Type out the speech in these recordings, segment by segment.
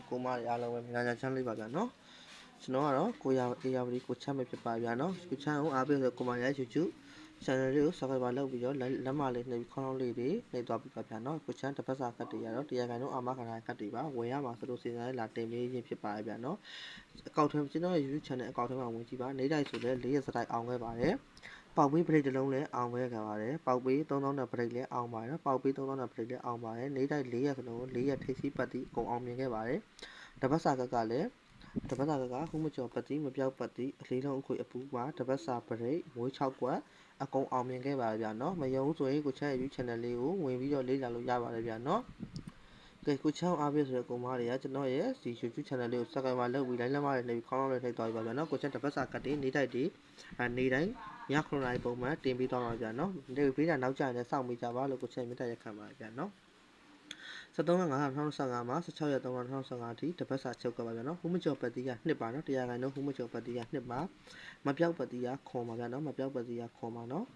ကိုမရအားလုံးပဲမြန်မြန်ချမ်းလေးပါဗျာနော်ကျွန်တော်ကတော့ကိုရအေးရပဒီကိုချမ်းပဲဖြစ်ပါဗျာနော်ကိုချမ်းကိုအားပေးဆိုကိုမရ YouTube channel လေးကို subscribe လုပ်ပြီးတော့လက်မလေးနှိပ်ခေါင်းလေးတွေနှိပ်သွားပြီးပါဗျာနော်ကိုချမ်းတစ်ပတ်စာကတ်တွေရတော့တရားခိုင်တော့အာမခံရကတ်တွေပါဝင်ရမှာဆိုလို့စီစဉ်လာတင်ပေးခြင်းဖြစ်ပါဗျာနော်အကောင့်ထဲကျွန်တော်ရဲ့ YouTube channel အကောင့်ထဲမှာဝင်ကြည့်ပါနေတိုင်းဆိုလည်း4ရက်စတိုက်အောင်ခဲ့ပါတယ်ပေါက်ပေးပရိတ်တစ်လုံးလည်းအောင်ခဲ့ကြပါတယ်ပေါက်ပေး3000နဲ့ပရိတ်လည်းအောင်ပါတယ်နော်ပေါက်ပေး3000နဲ့ပရိတ်လည်းအောင်ပါတယ်နေတိုင်း4ရက်စလုံး4ရက်ထိပ်စီးပတ်တီအကုန်အောင်မြင်ခဲ့ပါတယ်တပတ်စာကလည်းတပတ်စာကခုမကျော်ပတ်တီမပြောက်ပတ်တီအလေးလုံးအခွေအပူပါတပတ်စာပရိတ်မွေး6ကွက်အကုန်အောင်မြင်ခဲ့ပါတယ်ဗျာနော်မယုံဆိုရင်ကိုချမ်းရဲ့ YouTube channel လေးကိုဝင်ပြီးတော့လေ့လာလို့ရပါတယ်ဗျာနော်ကဲကိုချမ်းအားပေးဆိုတဲ့ကောင်မတွေကကျွန်တော်ရဲ့ဒီ YouTube channel လေးကို subscribe လုပ်ပြီး like လက်မလေးနှိပ်ခေါင်းလေးနှိပ်သွားပြီပါဗျာနော်ကိုချမ်းတပတ်စာကတ်တင်နေတိုက်တွေနေတိုင်းည9:00နာရီပုံမှန်တင်ပြီးသွားပါဗျာနော်ဒီပေးတာနောက်ကျရင်လည်းစောင့်မိကြပါလို့ကိုချမ်းမြတ်ရခံပါဗျာနော်73/5/2025မှာ16/3/2025အထိတပတ်စာချုပ်ကပါဗျာနော်ဟူးမကျော်ပတ်တီးက2ပါနော်တရားခိုင်တော့ဟူးမကျော်ပတ်တီးက2ပါမပြောက်ပတ်တီးကခွန်ပါဗျာနော်မပြောက်ပတ်တီးကခွန်ပါနော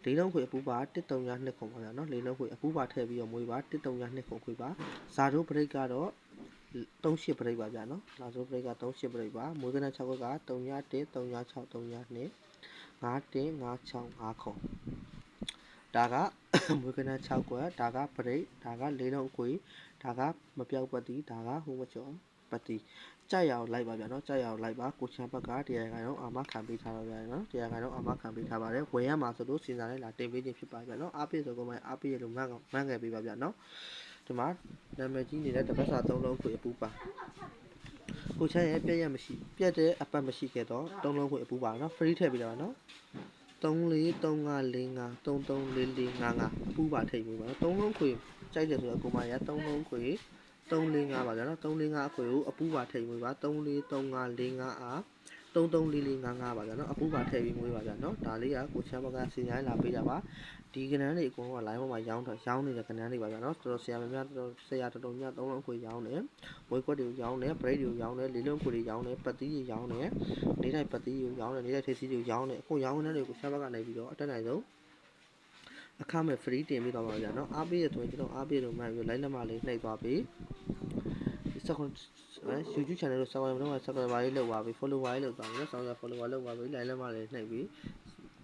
်လေးလုံးခွေအပူပါ132ခွန်ပါဗျာနော်လေးလုံးခွေအပူပါထည့်ပြီးတော့မွေးပါ132ခွန်ခွေပါဇာတို့ပရိတ်ကတော့38ပရိတ်ပါဗျာနော်ဇာတို့ပရိတ်က38ပရိတ်ပါမွေးကန6ခွက်က31 36 32 51 56 5ခွန်ဒါကမွေးကန6ခွက်ဒါကပရိတ်ဒါကလေးလုံးခွေဒါကမပြောက်ပတ်တီးဒါကဟိုးမကျော်ပတ်တီးကြက်ရအောင်လိုက်ပါဗျာနော်ကြက်ရအောင်လိုက်ပါကိုချမ်းဘက်ကတရားခိုင်တော့အာမခံပေးထားပါဗျာနော်တရားခိုင်တော့အာမခံပေးထားပါတယ်ဝင်ရမှာဆိုလို့စဉ်းစားလိုက်လာတင်ပေးခြင်းဖြစ်ပါဗျာနော်အားပေးဆိုကောအားပေးရလို့မှန်ခဲ့ပေးပါဗျာနော်ဒီမှာနာမည်ကြီးနေတဲ့တပတ်စာ3လုံးခွေအပူပါကိုချမ်းရဲ့ပြက်ရမရှိပြက်တဲ့အပတ်မရှိခဲ့တော့3လုံးခွေအပူပါနော် free ထည့်ပေးတာပါနော်343545 334455အပူပါထိပ်ပြီးပါနော်3လုံးခွေကြိုက်တယ်ဆိုတော့ကိုမရ3လုံးခွေ345ပါဗျာနော်345အခွေကိုအပူပါထိပ်ပြီးပါ343545အား334455ပါဗျာနော်အပူပါထည့်ပြီးမွေးပါဗျာနော်ဒါလေးကကိုချမ်းဘက်ကစီဆိုင်လာပေးကြပါဒီကနန်းတွေအကုန်လုံးက line ပေါ်မှာရောင်းနေတဲ့ကနန်းတွေပါဗျာနော်တော်တော်ဆရာများဆရာတော်များ3လုံးခွေရောင်းတယ်မွေးကွက်တွေရောင်းတယ် break တွေရောင်းတယ်လေးလုံးခွေတွေရောင်းတယ်ပတ်တီးတွေရောင်းတယ်နေတိုင်းပတ်တီးတွေရောင်းတယ်နေတိုင်းထိပ်စီးတွေရောင်းတယ်အခုရောင်းနေတဲ့တွေကိုချမ်းဘက်ကနေပြီးတော့အတက်နိုင်ဆုံးအခမဲ့ free တင်ပေးသွားပါဗျာနော်အားပေးရဆိုရင်ကျွန်တော်အားပေးလို့မှန်ပြီး line လက်မလေးနှိပ်သွားပြီးYouTube channel ကို subscribe လုပ်ရေးလုပ်ပါပြီ follower ရေးလုပ်သွားပြီနော် follower လုပ်ပါပြီ like လက်မလေးနှိပ်ပြီး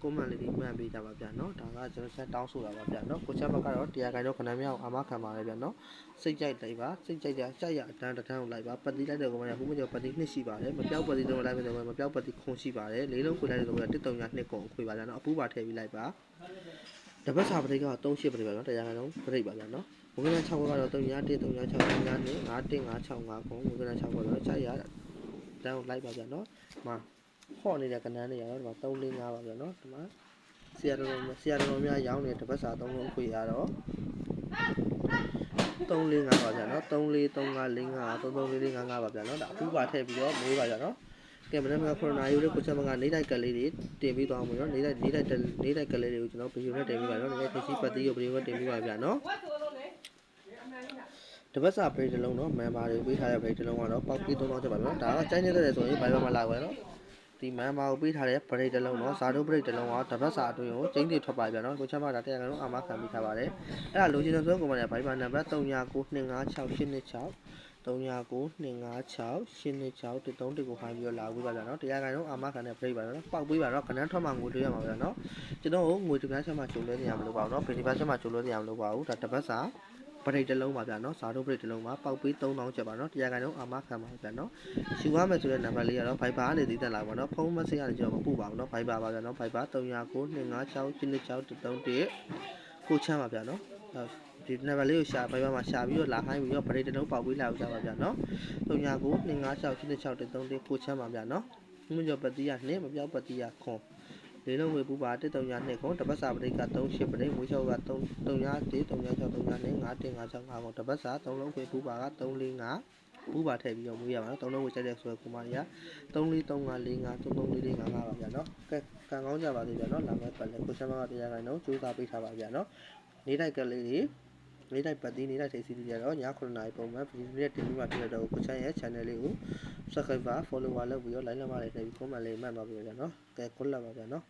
comment လေးမှန်ပေးကြပါဗျာနော်ဒါကကျွန်တော်ဆက်တောင်းဆိုတာပါဗျာနော်ကိုချမ်းဘက်ကတော့တရားခိုင်တော့ခဏမြောက်အာမခံပါတယ်ဗျာနော်စိတ်ကြိုက်လိုက်ပါစိတ်ကြိုက်ကြကြရအတန်းတန်းကိုလိုက်ပါပတ်တီးလိုက်တဲ့ကောင်မဟိုးမကျော်ပတ်တီးနှစ်ရှိပါတယ်မပြောက်ပတ်တီးတော့လိုက်မယ်တော့မပြောက်ပတ်တီးခွန်ရှိပါတယ်လေးလုံးခွေလိုက်တဲ့ကောင်က132ခွန်ခွေပါဗျာနော်အပူပါထည့်ပြီးလိုက်ပါတပတ်စာပရိတ်က38ပရိတ်ပါနော်တရားခိုင်တော့ပရိတ်ပါဗျာနော်မွေးကန6ခွက်ကတော့331 36 32 5156 5ခွန်မွေးကန6ခွက်တော့ကြရတန်းကိုလိုက်ပါဗျာနော်မှာဟော့နေတဲ့ကနန်းတွေကတော့ဒီမှာ345ပါဗျာနော်ဒီမှာဆရာတော်များရောင်းနေတဲ့တပတ်စာ3လုံးခွေရတော့345ပါဗျာနော်343545 334455ပါဗျာနော်ဒါအပူပါထည့်ပြီးတော့မွေးပါဗျာနော်ကဲမနေ့ကကိုရိုနာယူတဲ့ကိုချက်မကနေတိုက်ကလေးတွေတင်ပြီးသွားမယ်နော်နေတိုက်ကလေးတွေကိုကျွန်တော်ဗီဒီယိုနဲ့တင်ပြီးပါနော်နေတိုက်ထိပ်စီးပတ်တီးကိုဗီဒီယိုနဲ့တင်ပြီးပါဗျာနော်တပတ်စာပရိတ်တစ်လုံးတော့ member တွေပေးထားတဲ့ပရိတ်တစ်လုံးကတော့ပေါက်ပြီး3000ချက်ပါဗျာနော်ဒါကကျိုင်းနေတဲ့ဆိုရင် Viber မှာလာပဲနော်ဒီ member ကိုပေးထားတဲ့ပရိတ်တစ်လုံးတော့ဇာတုပရိတ်တစ်လုံးကတပတ်စာအတွင်းကိုကျင်းတွေထွက်ပါဗျာနော်ကိုချက်မတာတရားကတော့အာမခံပေးထားပါတယ်အဲ့ဒါလိုချင်တဲ့ဆိုကိုမနဲ့ Viber နံပါတ်39925686 39925686ကိုခိုင်းပြီးတော့လာပြီးပါဗျာနော်တရားခိုင်တော့အာမခံတဲ့ပရိတ်ပါနော်ပေါက်ပေးပါနော်ခဏထွက်မှငွေတွေရမှာဗျာနော်ကျွန်တော်ငွေတစ်ပြားချက်မှကျုံလဲနေရမလို့ပါဘူးနော်ဗီဒီယိုချက်မှကျုံလဲနေရမလို့ပါဘူးဒါတပတ်စာပရိတ်တစ်လုံးပါဗျာနော်ဇာတို့ပရိတ်တစ်လုံးပါပေါက်ပေး3000ချက်ပါနော်တရားခိုင်တော့အာမခံပါဗျာနော်ရှူရမယ်ဆိုတဲ့နံပါတ်လေးကတော့ Viber ကနေတည်တက်လာပါနော်ဖုန်းမဆက်ရတယ်ကျွန်တော်မပို့ပါဘူးနော် Viber ပါဗျာနော် Viber 3992569631ကိုချမ်းပါဗျာနော်ဒီနံပါတ်လေးကိုရှာ Viber မှာရှာပြီးတော့လာခိုင်းပြီးတော့ပရိတ်တစ်လုံးပေါက်ပေးလာကြပါဗျာနော်3992569631ကိုချမ်းပါဗျာနော်မှုကျော်ပတ်တီးရ2မပြောက်ပတ်တီးရခွန်လေးလုံးဝေပူပါ132ခွန်တပတ်စာပရိတ်က38ပရိတ်မွေးချောက်က331 36 32 5156 5ခွန်တပတ်စာ3လုံးဝေပူပါက345ပူပါထည့်ပြီးတော့မွေးရပါနော်3လုံးဝေချက်တဲ့ဆိုတော့ကိုမကြီးက343545 334455ပါဗျာနော်ကဲကံကောင်းကြပါသေးဗျာနော်လာမယ့်ပတ်လဲကိုချမ်းမကတရားခိုင်တော့ကြိုးစားပေးထားပါဗျာနော်နေတိုက်ကလေးတွေနေတိုက်ပတ်တီးနေတိုက်ထိပ်စီးတွေကတော့ည9:00နာရီပုံမှန်ဗီဒီယိုနဲ့တင်ပြီးမှဖြစ်တဲ့တော့ကိုချမ်းရဲ့ channel လေးကို subscribe follower လုပ်ပြီးတော့ like လက်မလေးနှိပ်ပြီး comment လေးမှတ်ပါဗျာနော်ကဲ good luck ပါဗျာနော်